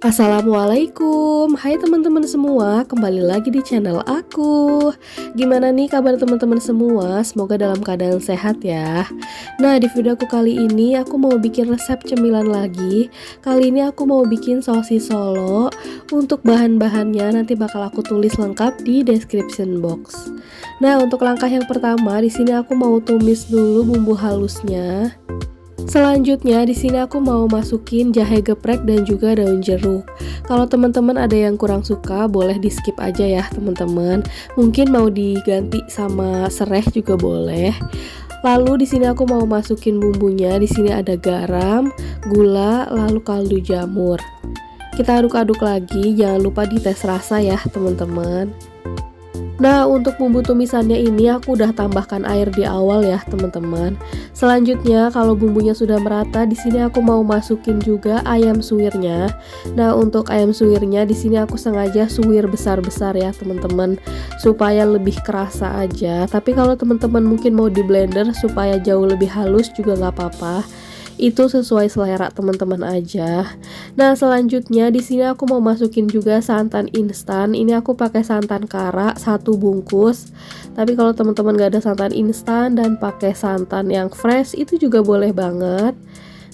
Assalamualaikum, hai teman-teman semua, kembali lagi di channel aku. Gimana nih kabar teman-teman semua? Semoga dalam keadaan sehat ya. Nah, di video aku kali ini aku mau bikin resep cemilan lagi. Kali ini aku mau bikin sosis Solo. Untuk bahan-bahannya nanti bakal aku tulis lengkap di description box. Nah, untuk langkah yang pertama di sini aku mau tumis dulu bumbu halusnya. Selanjutnya di sini aku mau masukin jahe geprek dan juga daun jeruk. Kalau teman-teman ada yang kurang suka, boleh di skip aja ya teman-teman. Mungkin mau diganti sama serai juga boleh. Lalu di sini aku mau masukin bumbunya. Di sini ada garam, gula, lalu kaldu jamur. Kita aduk-aduk lagi, jangan lupa dites rasa ya teman-teman. Nah, untuk bumbu tumisannya ini aku udah tambahkan air di awal ya teman-teman. Selanjutnya kalau bumbunya sudah merata, di sini aku mau masukin juga ayam suwirnya. Nah, untuk ayam suwirnya di sini aku sengaja suwir besar-besar ya teman-teman, supaya lebih kerasa aja. Tapi kalau teman-teman mungkin mau di blender supaya jauh lebih halus juga nggak apa-apa. Itu sesuai selera teman-teman aja. Nah, selanjutnya di sini aku mau masukin juga santan instan. Ini aku pakai santan kara 1 bungkus. Tapi kalau teman-teman gak ada santan instan dan pakai santan yang fresh itu juga boleh banget.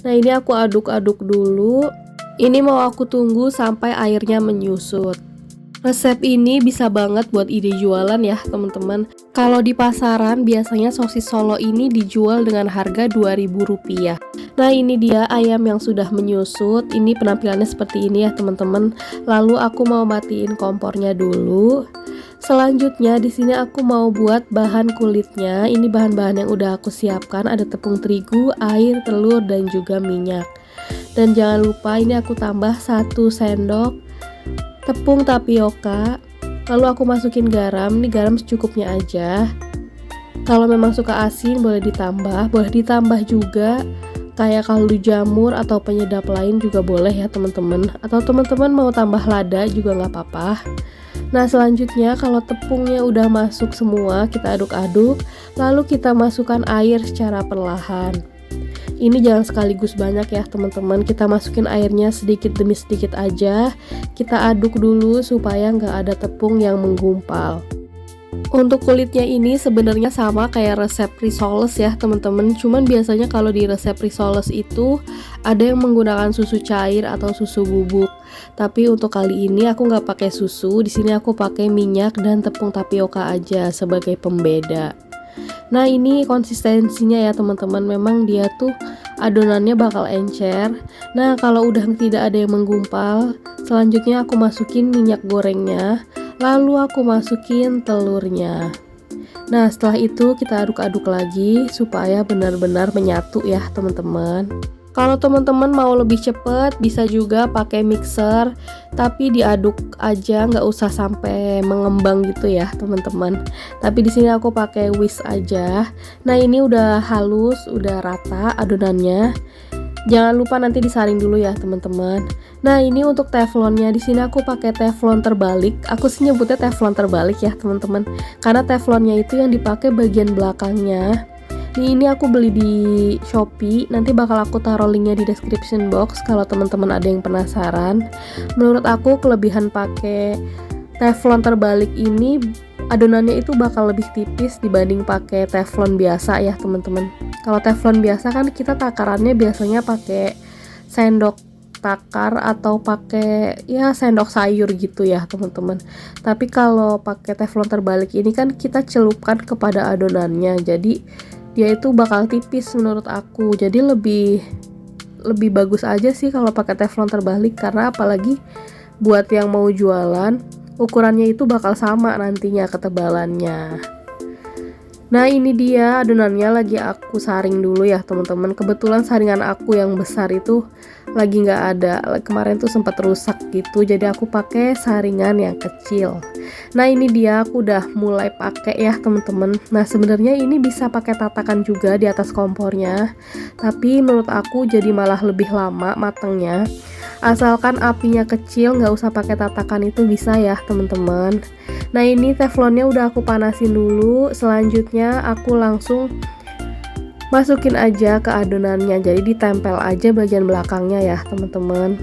Nah, ini aku aduk-aduk dulu. Ini mau aku tunggu sampai airnya menyusut. Resep ini bisa banget buat ide jualan ya teman-teman. Kalau di pasaran biasanya sosis Solo ini dijual dengan harga Rp2.000. Nah, ini dia ayam yang sudah menyusut. Ini penampilannya seperti ini ya teman-teman. Lalu aku mau matiin kompornya dulu. Selanjutnya di sini aku mau buat bahan kulitnya. Ini bahan-bahan yang udah aku siapkan, ada tepung terigu, air, telur dan juga minyak. Dan jangan lupa ini aku tambah 1 sendok tepung tapioka. Lalu aku masukin garam. Ini garam secukupnya aja. Kalau memang suka asin boleh ditambah juga kayak kaldu jamur atau penyedap lain juga boleh ya teman-teman. Atau teman-teman mau tambah lada juga nggak apa-apa. Nah, selanjutnya kalau tepungnya udah masuk semua, kita aduk-aduk. Lalu kita masukkan air secara perlahan. Ini jangan sekaligus banyak ya teman-teman, kita masukin airnya sedikit demi sedikit aja. Kita aduk dulu supaya nggak ada tepung yang menggumpal. Untuk kulitnya ini sebenarnya sama kayak resep risoles ya teman-teman. Cuman biasanya kalau di resep risoles itu ada yang menggunakan susu cair atau susu bubuk. Tapi untuk kali ini aku nggak pakai susu. Di sini aku pakai minyak dan tepung tapioka aja sebagai pembeda. Nah, ini konsistensinya ya teman-teman, memang dia tuh adonannya bakal encer. Nah, kalau udah tidak ada yang menggumpal, selanjutnya aku masukin minyak gorengnya. Lalu aku masukin telurnya. Nah, setelah itu kita aduk-aduk lagi supaya benar-benar menyatu ya teman-teman. Kalau teman-teman mau lebih cepet bisa juga pakai mixer, tapi diaduk aja, nggak usah sampai mengembang gitu ya teman-teman. Tapi di sini aku pakai whisk aja. Nah, ini udah halus, udah rata adonannya. Jangan lupa nanti disaring dulu ya teman-teman. Nah, ini untuk teflonnya, di sini aku pakai teflon terbalik. Aku sih nyebutnya teflon terbalik ya teman-teman, karena teflonnya itu yang dipakai bagian belakangnya. Ini aku beli di Shopee, nanti bakal aku taruh linknya di description box kalau teman-teman ada yang penasaran. Menurut aku kelebihan pakai teflon terbalik ini, adonannya itu bakal lebih tipis dibanding pakai teflon biasa ya teman-teman. Kalau teflon biasa kan kita takarannya biasanya pakai sendok takar atau pakai ya sendok sayur gitu ya teman-teman. Tapi kalau pakai teflon terbalik ini kan kita celupkan kepada adonannya, jadi dia itu bakal tipis menurut aku. Jadi lebih bagus aja sih kalau pakai teflon terbalik, karena apalagi buat yang mau jualan ukurannya itu bakal sama nantinya ketebalannya. Nah, ini dia adonannya lagi aku saring dulu ya teman-teman. Kebetulan saringan aku yang besar itu lagi nggak ada, kemarin tuh sempat rusak gitu, jadi aku pakai saringan yang kecil. Nah, ini dia aku udah mulai pakai ya teman-teman. Nah, sebenarnya ini bisa pakai tatakan juga di atas kompornya, tapi menurut aku jadi malah lebih lama matangnya. Asalkan apinya kecil, nggak usah pakai tatakan itu bisa ya teman-teman. Nah, ini teflonnya udah aku panasin dulu. Selanjutnya aku langsung masukin aja ke adonannya, jadi ditempel aja bagian belakangnya ya teman-teman.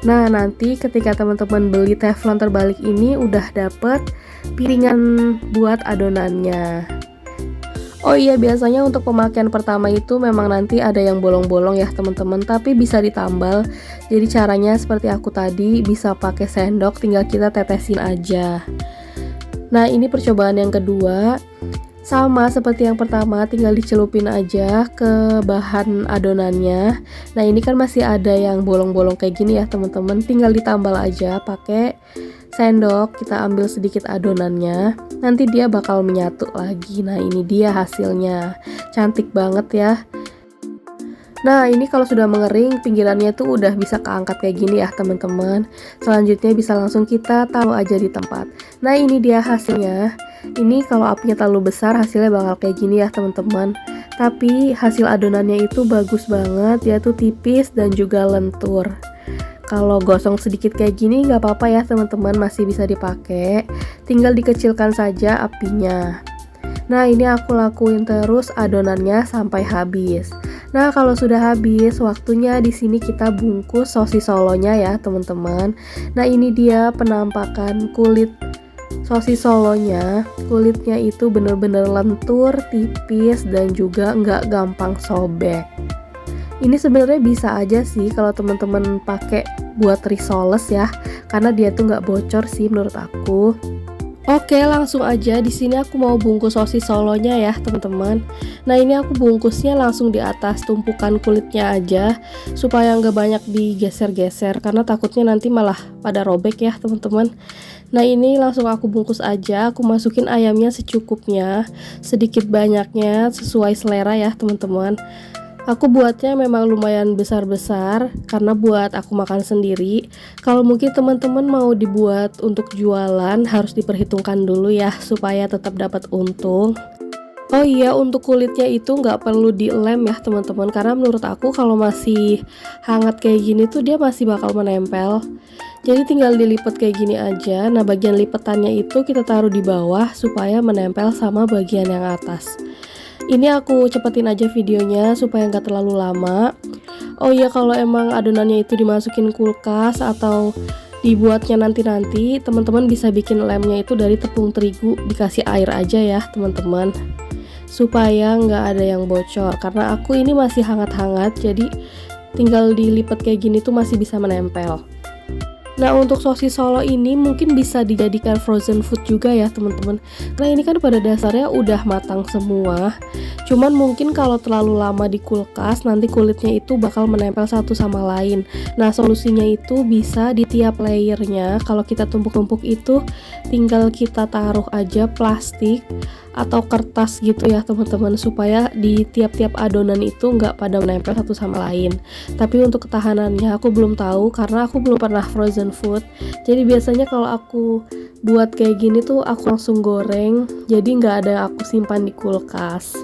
Nah, nanti ketika teman-teman beli teflon terbalik ini udah dapet piringan buat adonannya. Oh iya, biasanya untuk pemakaian pertama itu memang nanti ada yang bolong-bolong ya teman-teman, tapi bisa ditambal. Jadi caranya seperti aku tadi, bisa pakai sendok, tinggal kita tetesin aja. Nah, ini percobaan yang kedua. Sama seperti yang pertama, tinggal dicelupin aja ke bahan adonannya. Nah, ini kan masih ada yang bolong-bolong kayak gini ya teman-teman, tinggal ditambal aja pakai sendok. Kita ambil sedikit adonannya, nanti dia bakal menyatu lagi. Nah, ini dia hasilnya, cantik banget ya. Nah, ini kalau sudah mengering, pinggirannya tuh udah bisa keangkat kayak gini ya teman-teman. Selanjutnya bisa langsung kita taruh aja di tempat. Nah, ini dia hasilnya. Ini kalau apinya terlalu besar hasilnya bakal kayak gini ya teman-teman. Tapi hasil adonannya itu bagus banget, dia tuh tipis dan juga lentur. Kalau gosong sedikit kayak gini nggak apa-apa ya teman-teman, masih bisa dipakai. Tinggal dikecilkan saja apinya. Nah, ini aku lakuin terus adonannya sampai habis. Nah, kalau sudah habis, waktunya di sini kita bungkus sosis solonya ya, teman-teman. Nah, ini dia penampakan kulit sosis solonya. Kulitnya itu bener-bener lentur, tipis, dan juga nggak gampang sobek. Ini sebenarnya bisa aja sih kalau teman-teman pakai buat risoles ya, karena dia tuh nggak bocor sih menurut aku. Oke, langsung aja di sini aku mau bungkus sosis solonya ya teman-teman. Nah, ini aku bungkusnya langsung di atas tumpukan kulitnya aja supaya nggak banyak digeser-geser, karena takutnya nanti malah pada robek ya teman-teman. Nah, ini langsung aku bungkus aja. Aku masukin ayamnya secukupnya, sedikit banyaknya sesuai selera ya teman-teman. Aku buatnya memang lumayan besar-besar karena buat aku makan sendiri. Kalau mungkin teman-teman mau dibuat untuk jualan, harus diperhitungkan dulu ya supaya tetap dapat untung. Oh iya, untuk kulitnya itu nggak perlu dilem ya teman-teman, karena menurut aku kalau masih hangat kayak gini tuh dia masih bakal menempel. Jadi tinggal dilipat kayak gini aja. Nah, bagian lipetannya itu kita taruh di bawah supaya menempel sama bagian yang atas. Ini aku cepetin aja videonya supaya nggak terlalu lama. Oh iya, kalau emang adonannya itu dimasukin kulkas atau dibuatnya nanti-nanti, teman-teman bisa bikin lemnya itu dari tepung terigu, dikasih air aja ya teman-teman, supaya nggak ada yang bocor. Karena aku ini masih hangat-hangat, jadi tinggal dilipat kayak gini tuh masih bisa menempel. Nah, untuk sosis solo ini mungkin bisa dijadikan frozen food juga ya teman-teman. Nah, ini kan pada dasarnya udah matang semua. Cuman mungkin kalau terlalu lama di kulkas, nanti kulitnya itu bakal menempel satu sama lain. Nah, solusinya itu bisa di tiap layernya. Kalau kita tumpuk-tumpuk itu tinggal kita taruh aja plastik atau kertas gitu ya teman-teman, supaya di tiap-tiap adonan itu nggak pada menempel satu sama lain. Tapi untuk ketahanannya aku belum tahu karena aku belum pernah frozen food. Jadi biasanya kalau aku buat kayak gini tuh aku langsung goreng, jadi nggak ada yang aku simpan di kulkas.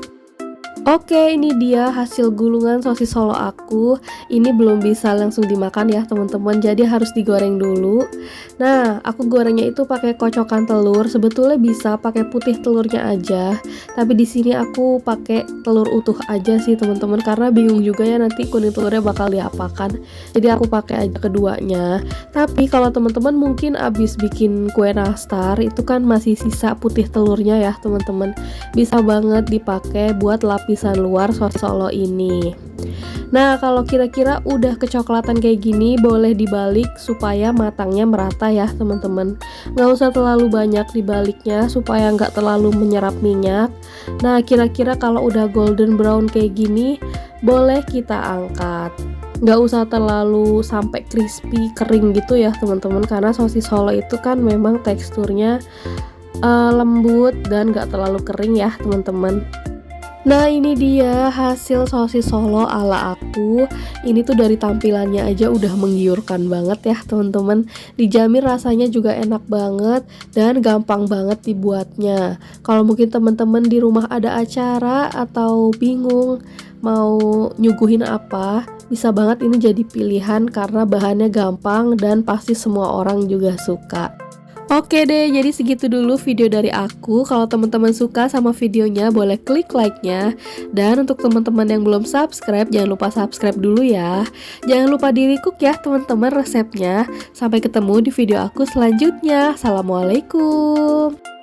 Oke, ini dia hasil gulungan sosis solo aku. Ini belum bisa langsung dimakan ya teman-teman, jadi harus digoreng dulu. Nah, aku gorengnya itu pakai kocokan telur. Sebetulnya bisa pakai putih telurnya aja, tapi di sini aku pakai telur utuh aja sih teman-teman, karena bingung juga ya nanti kuning telurnya bakal diapakan. Jadi aku pakai aja keduanya. Tapi kalau teman-teman mungkin abis bikin kue nastar itu kan masih sisa putih telurnya ya teman-teman, bisa banget dipakai buat lapisan luar sosis solo ini. Nah, kalau kira-kira udah kecoklatan kayak gini, boleh dibalik supaya matangnya merata ya teman-teman. Nggak usah terlalu banyak dibaliknya supaya nggak terlalu menyerap minyak. Nah, kira-kira kalau udah golden brown kayak gini, boleh kita angkat. Nggak usah terlalu sampai crispy kering gitu ya teman-teman, karena sosis solo itu kan memang teksturnya lembut dan nggak terlalu kering ya teman-teman. Nah, ini dia hasil sosis solo ala aku. Ini tuh dari tampilannya aja udah menggiurkan banget ya teman-teman. Dijamin rasanya juga enak banget dan gampang banget dibuatnya. Kalau mungkin teman-teman di rumah ada acara atau bingung mau nyuguhin apa, bisa banget ini jadi pilihan karena bahannya gampang dan pasti semua orang juga suka. Oke deh, jadi segitu dulu video dari aku. Kalau teman-teman suka sama videonya, boleh klik like-nya. Dan untuk teman-teman yang belum subscribe, jangan lupa subscribe dulu ya. Jangan lupa di-recook ya teman-teman resepnya. Sampai ketemu di video aku selanjutnya. Assalamualaikum.